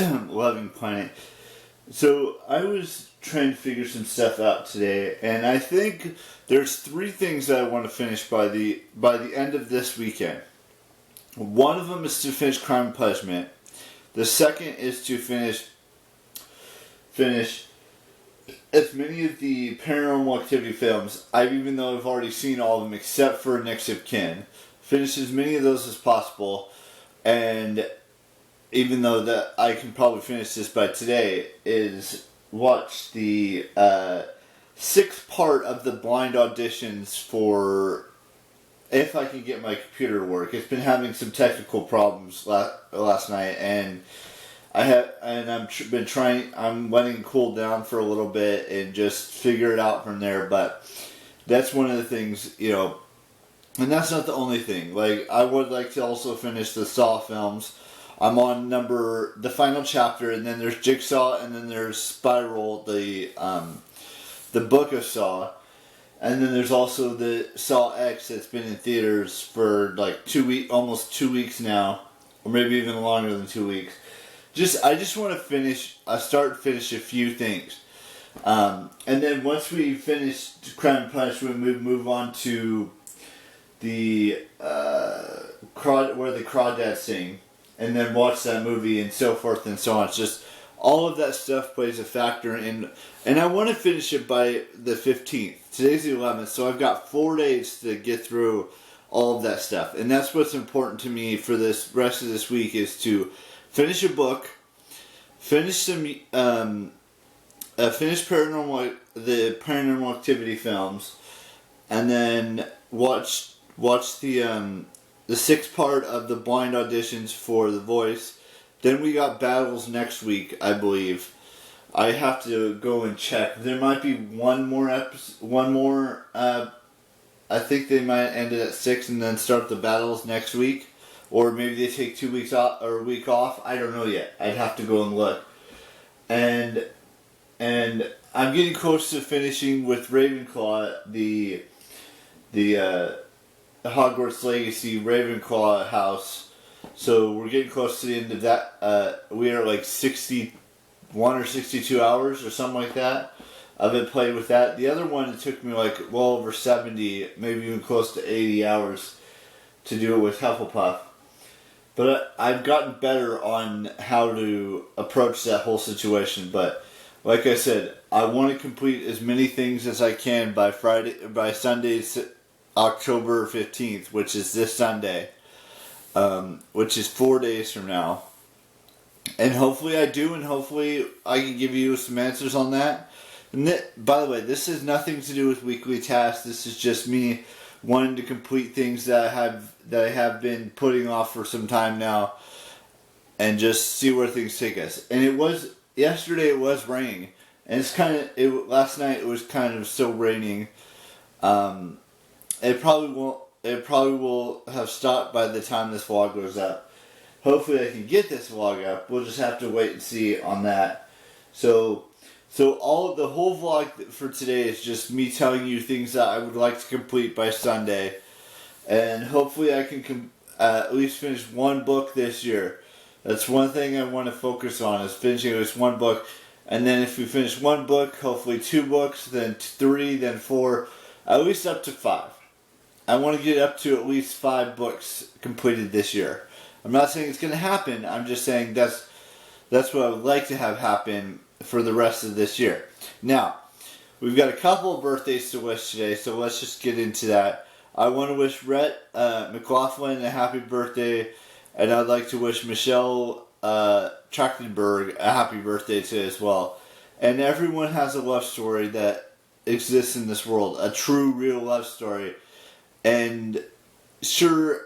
Loving Planet. So I was trying to figure some stuff out today, and I think there's 3 things that I want to finish by the end of this weekend. One of them is to finish Crime and Punishment. The second is to finish as many of the Paranormal Activity films, even though I've already seen all of them except for Next of Kin. Finish as many of those as possible, and even though that I can probably finish this by today, is watch the 6th part of the blind auditions for, if I can get my computer to work. It's been having some technical problems last night, and I'm letting it cool down for a little bit and just figure it out from there. But that's one of the things, and that's not the only thing. Like, I would like to also finish the Saw films. I'm on the final chapter, and then there's Jigsaw, and then there's Spiral, the book of Saw. And then there's also the Saw X that's been in theaters for like almost 2 weeks now, or maybe even longer than 2 weeks. I just want to finish a few things. And then once we finish Crime and Punishment, we move on to where the crawdads sing, and then watch that movie and so forth and so on. It's just all of that stuff plays a factor in, and I want to finish it by the 15th. Today's the 11th, so I've got 4 days to get through all of that stuff, and that's what's important to me for this rest of this week, is to finish a book, finish the Paranormal Activity films, and then watch the 6th part of the blind auditions for The Voice. Then we got Battles next week, I believe. I have to go and check. There might be one more episode. I think they might end it at 6 and then start the Battles next week. Or maybe they take 2 weeks off or a week off. I don't know yet. I'd have to go and look. And I'm getting close to finishing with Ravenclaw the Hogwarts Legacy Ravenclaw house. So we're getting close to the end of that. We are like 61 or 62 hours or something like that. I've been playing with that. The other one, it took me like well over 70, maybe even close to 80 hours to do it with Hufflepuff. But I've gotten better on how to approach that whole situation. But like I said, I want to complete as many things as I can by Sunday, October 15th, which is this Sunday, which is 4 days from now. And hopefully I do, and hopefully I can give you some answers on that. And by the way, this has nothing to do with weekly tasks. This is just me wanting to complete things that I have been putting off for some time now, and just see where things take us. And yesterday it was raining, and last night it was kind of still raining. It probably will have stopped by the time this vlog goes up. Hopefully I can get this vlog up. We'll just have to wait and see on that. So the whole vlog for today is just me telling you things that I would like to complete by Sunday. And hopefully I can at least finish one book this year. That's one thing I want to focus on, is finishing this one book. And then if we finish one book, hopefully 2 books, then 3, then 4, at least up to 5. I want to get up to at least 5 books completed this year. I'm not saying it's going to happen. I'm just saying that's what I would like to have happen for the rest of this year. Now, we've got a couple of birthdays to wish today, so let's just get into that. I want to wish Rhett McLaughlin a happy birthday, and I'd like to wish Michelle Trachtenberg a happy birthday today as well. And everyone has a love story that exists in this world, a true, real love story. And sure,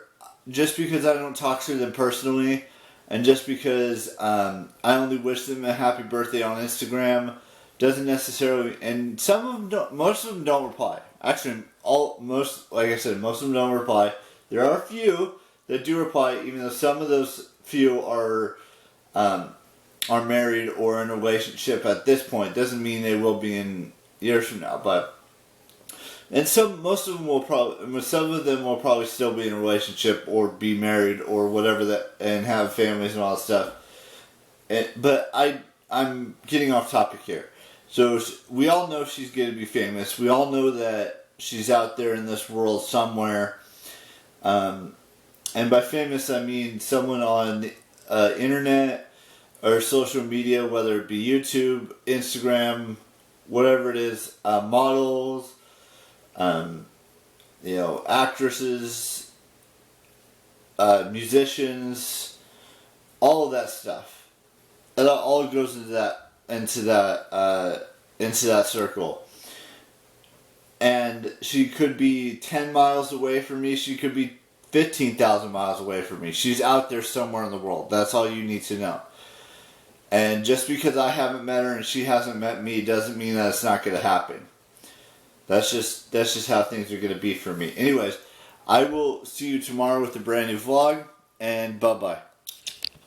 just because I don't talk to them personally, and just because I only wish them a happy birthday on Instagram, doesn't necessarily. And some of them don't. Most of them don't reply. Actually, like I said, most of them don't reply. There are a few that do reply, even though some of those few are married or in a relationship at this point. Doesn't mean they will be in years from now, but. And some of them will probably still be in a relationship or be married or whatever and have families and all that stuff. But I'm getting off topic here. So we all know she's going to be famous. We all know that she's out there in this world somewhere. And by famous, I mean someone on the internet or social media, whether it be YouTube, Instagram, whatever it is, models, actresses, musicians, all of that stuff. It all goes into that circle. And she could be 10 miles away from me. She could be 15,000 miles away from me. She's out there somewhere in the world. That's all you need to know. And just because I haven't met her and she hasn't met me doesn't mean that it's not going to happen. That's just how things are going to be for me. Anyways, I will see you tomorrow with a brand new vlog, and bye-bye.